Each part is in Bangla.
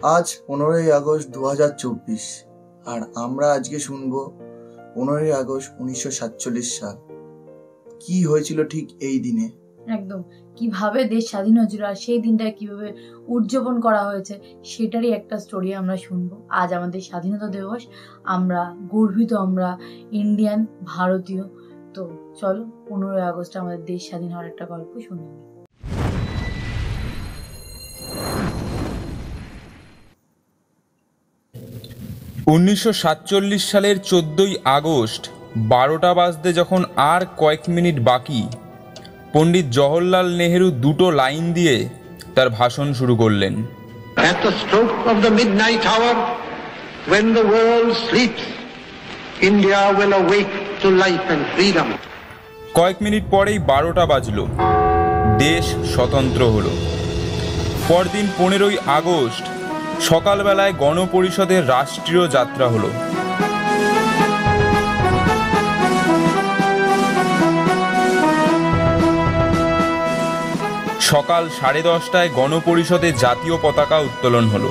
আজ 15ই আগস্ট 2024 আর আমরা আজকে শুনবো 15ই আগস্ট 1947 সাল কি হয়েছিল ঠিক এই দিনে। একদম কিভাবে দেশ স্বাধীন হয়েছিল আর সেই দিনটা কিভাবে উদযাপন করা হয়েছে সেটারই একটা স্টোরি আমরা শুনবো। আজ আমাদের স্বাধীনতা দিবস, আমরা গর্বিত, আমরা ইন্ডিয়ান, ভারতীয়। তো চলো 15ই আগস্ট আমাদের দেশ স্বাধীন হওয়ার একটা গল্প শুনে নিই। উনিশশো 1947 সালের 14ই আগস্ট 12টা বাজতে যখন আর কয়েক মিনিট বাকি, পণ্ডিত জওহরলাল নেহেরু দুটো লাইন দিয়ে তার ভাষণ শুরু করলেন। At the stroke of the midnight hour, when the world sleeps, India will awake to life and freedom. কয়েক মিনিট পরেই 12টা বাজলো, দেশ স্বতন্ত্র হলো। পরদিন 15ই আগস্ট সকালবেলায় গণপরিষদের রাষ্ট্রীয় যাত্রা হলো। সকাল 10:30টায় গণপরিষদে জাতীয় পতাকা উত্তোলন হলো।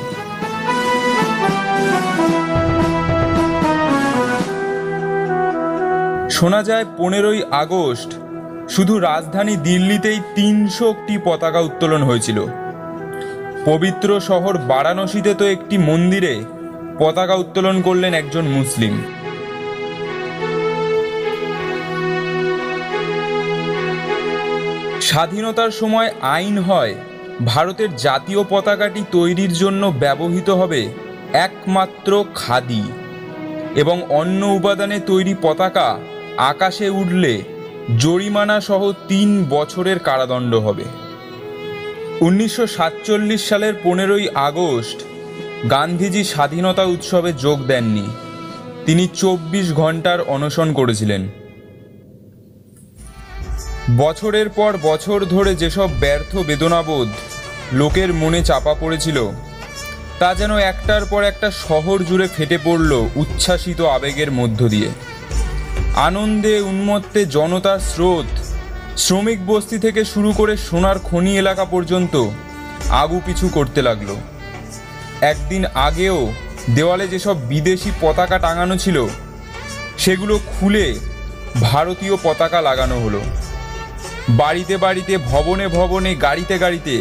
শোনা যায় 15ই আগস্ট শুধু রাজধানী দিল্লিতেই 300টি পতাকা উত্তোলন হয়েছিল। পবিত্র শহর বারাণসীতে তো একটি মন্দিরে পতাকা উত্তোলন করলেন একজন মুসলিম। স্বাধীনতার সময় আইন হয় ভারতের জাতীয় পতাকাটি তৈরির জন্য ব্যবহৃত হবে একমাত্র খাদি, এবং অন্য উপাদানে তৈরি পতাকা আকাশে উড়লে জরিমানা সহ 3 বছরের কারাদণ্ড হবে। 1947 সালের 15ই আগস্ট গান্ধীজি স্বাধীনতা উৎসবে যোগ দেননি। তিনি 24 ঘন্টার অনশন করেছিলেন। বছরের পর বছর ধরে যেসব ব্যর্থ বেদনাবোধ লোকের মনে চাপা পড়েছিল তা যেন একটার পর একটা শহর জুড়ে ফেটে পড়ল উচ্ছ্বাসিত আবেগের মধ্য দিয়ে। আনন্দে উন্মত্তে জনতার স্রোত শ্রমিক বস্তি থেকে শুরু করে সোনার খনি এলাকা পর্যন্ত আগুপিছু করতে লাগলো। একদিন আগেও দেওয়ালে যেসব বিদেশি পতাকা টাঙানো ছিল সেগুলো খুলে ভারতীয় পতাকা লাগানো হলো। বাড়িতে বাড়িতে, ভবনে ভবনে, গাড়িতে গাড়িতে,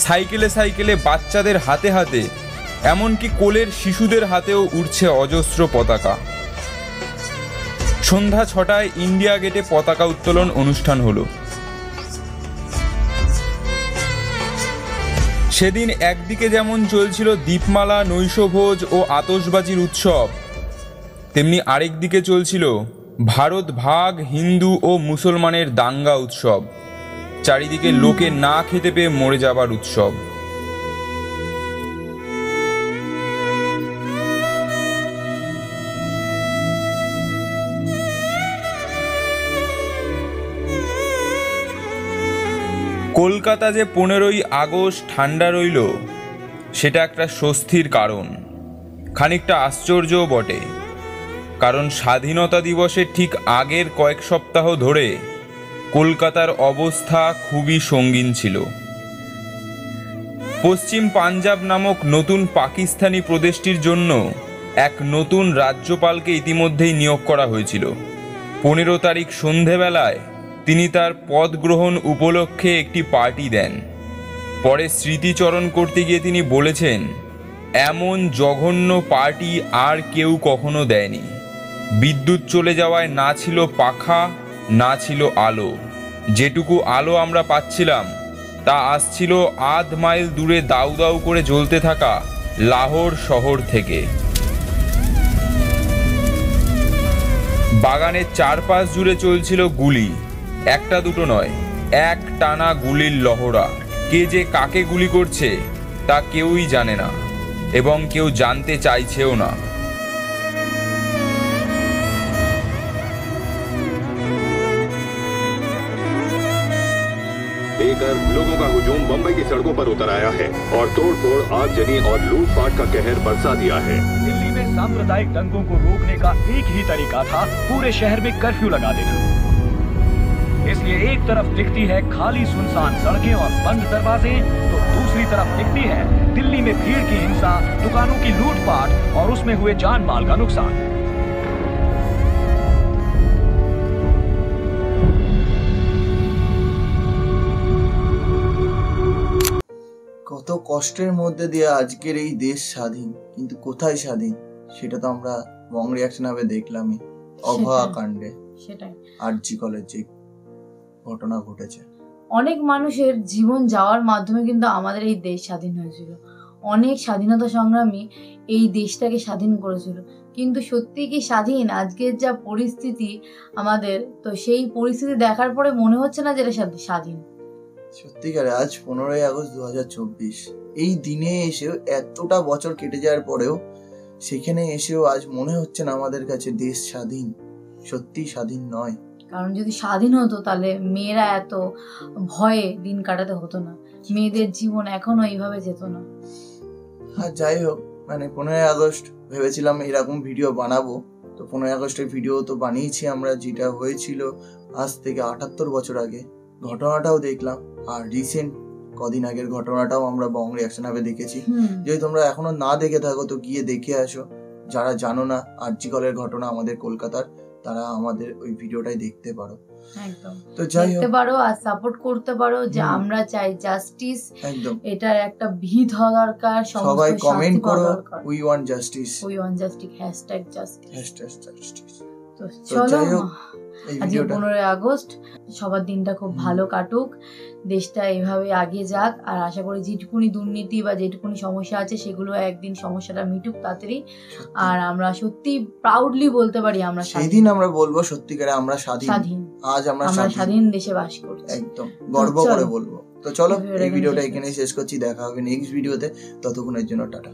সাইকেলে সাইকেলে, বাচ্চাদের হাতে হাতে, এমনকি কোলের শিশুদের হাতেও উড়ছে অজস্র পতাকা। সন্ধ্যা 6টায় ইন্ডিয়া গেটে পতাকা উত্তোলন অনুষ্ঠান হলো। সেদিন একদিকে যেমন চলছিল দীপমালা, নৈশভোজ ও আতশবাজির উৎসব, তেমনি আরেক দিকে চলছিল ভারত ভাগ, হিন্দু ও মুসলমানের দাঙ্গা উৎসব, চারিদিকে লোকে না খেতে পেয়ে মরে যাবার উৎসব। কলকাতা যে 15ই আগস্ট ঠান্ডা রইল সেটা একটা স্বস্তির কারণ, খানিকটা আশ্চর্যও বটে। কারণ স্বাধীনতা দিবসের ঠিক আগের কয়েক সপ্তাহ ধরে কলকাতার অবস্থা খুবই সঙ্গীন ছিল। পশ্চিম পাঞ্জাব নামক নতুন পাকিস্তানি প্রদেশটির জন্য এক নতুন রাজ্যপালকে ইতিমধ্যেই নিয়োগ করা হয়েছিল। 15 তারিখ সন্ধেবেলায় তিনি তার পদ গ্রহণ উপলক্ষে একটি পার্টি দেন। পরে স্মৃতিচরণ করতে গিয়ে তিনি বলেছেন, এমন জঘন্য পার্টি আর কেউ কখনো দেয়নি। বিদ্যুৎ চলে যাওয়ায় না ছিল পাখা, না ছিল আলো। যেটুকু আলো আমরা পাচ্ছিলাম তা আসছিল আধ মাইল দূরে দাউ দাউ করে জ্বলতে থাকা লাহোর শহর থেকে। বাগানের চারপাশ জুড়ে চলছিল গুলি, একটা দুটো নয়, এক টানা গুলির লহরা। কে যে কাকে গুলি করছে তা কেউই জানে না এবং কেউ জানতে চাইছেও না। बेघर लोगों का हुजूम बंबई की सड़कों पर उतर आया है और तोड़फोड़, आगजनी और लूटपाट का कहर बरसा दिया है। दिल्ली में सांप्रदायिक दंगों को रोकने का एक ही तरीका था, पूरे शहर में कर्फ्यू लगा देना। इसलिए एक तरफ दिखती है खाली सुनसान सड़कें और बंद दरवाजे, तो दूसरी तरफ दिखती है दिल्ली में भीड़ की हिंसा, दुकानों की लूटपाट और उसमें हुए जान माल का नुकसान। কত কষ্টের মধ্যে দিয়ে আজকের এই দেশ স্বাধীন, কিন্তু কোথায় স্বাধীন সেটা তো আমরা বং রিয়াকশন হবে দেখলামই। অভয়া কাণ্ডে সেটাই আরজি কলেজ যে ঘটনা ঘটেছে, অনেক মানুষের জীবন যাওয়ার মাধ্যমে কিন্তু আমাদের এই দেশ স্বাধীন হয়েছিল। অনেক স্বাধীনতা সংগ্রামী এই দেশটাকে স্বাধীন করেছিল, কিন্তু সত্যি কি স্বাধীন? আজকের যা পরিস্থিতি আমাদের, তো সেই পরিস্থিতি দেখার পরে মনে হচ্ছে না যে এটা স্বাধীন। সত্যিকারে আজ 15ই আগস্ট 2024, এই দিনে এসেও এতটা বছর কেটে যাওয়ার পরেও সেখানে এসেও আজ মনে হচ্ছে না আমাদের কাছে দেশ স্বাধীন। সত্যি স্বাধীন নয়। কারণ যদি স্বাধীন হতো তাহলে মেয়েরা এত ভয়ে দিন কাটাতে হতো না, মেয়েদের জীবন এখনো এইভাবে যেত না। আর যাই হোক, মানে 15ই আগস্ট ভেবেছিলাম এরকম ভিডিও বানাবো, তো 15ই আগস্টের ভিডিও তো বানিয়েছি আমরা, যেটা হয়েছিল আজ থেকে 78 বছর আগে। ঘটনাটাও দেখলাম, আর রিসেন্ট কদিন আগের ঘটনাটাও আমরা বং রিয়াকশন হবে দেখেছি। যদি তোমরা এখনো না দেখে থাকো তো গিয়ে দেখে আসো। যারা জানো না আরজি কলেজের ঘটনা আমাদের কলকাতার, তারা আমাদের ওই ভিডিওটাই দেখতে পারো। একদম তো যাই দেখতে হোক, পারো আর সাপোর্ট করতে পারো যে আমরা চাই জাস্টিস, একদম এটার একটা ভিত হওয়া দরকার। সবাই কমেন্ট করো, we want justice, we want justice, hashtag justice. Justice. তো তো চলো, যাই হোক, এই আজকে ভিডিওটা 15ই আগস্ট, সবার দিনটা খুব ভালো কাটুক, দেশটা এইভাবে এগিয়ে যাক। আর আশা করি যেটুকুনি দুর্নীতি বা যেটুকুনি সমস্যা আছে সেগুলো একদিন সমস্যাটা মিটুক তাড়াতাড়ি। আর আমরা সত্যি প্রাউডলি বলতে পারি আমরা সেদিন আমরা বলবো সত্যিকারে আমরা স্বাধীন। আজ আমরা স্বাধীন দেশে বাস করছি, একদম গর্ব করে বলবো। তো চলো, এই ভিডিওটা এখানেই শেষ করছি। দেখা হবে নেক্সট ভিডিওতে, ততক্ষণের জন্য টাটা।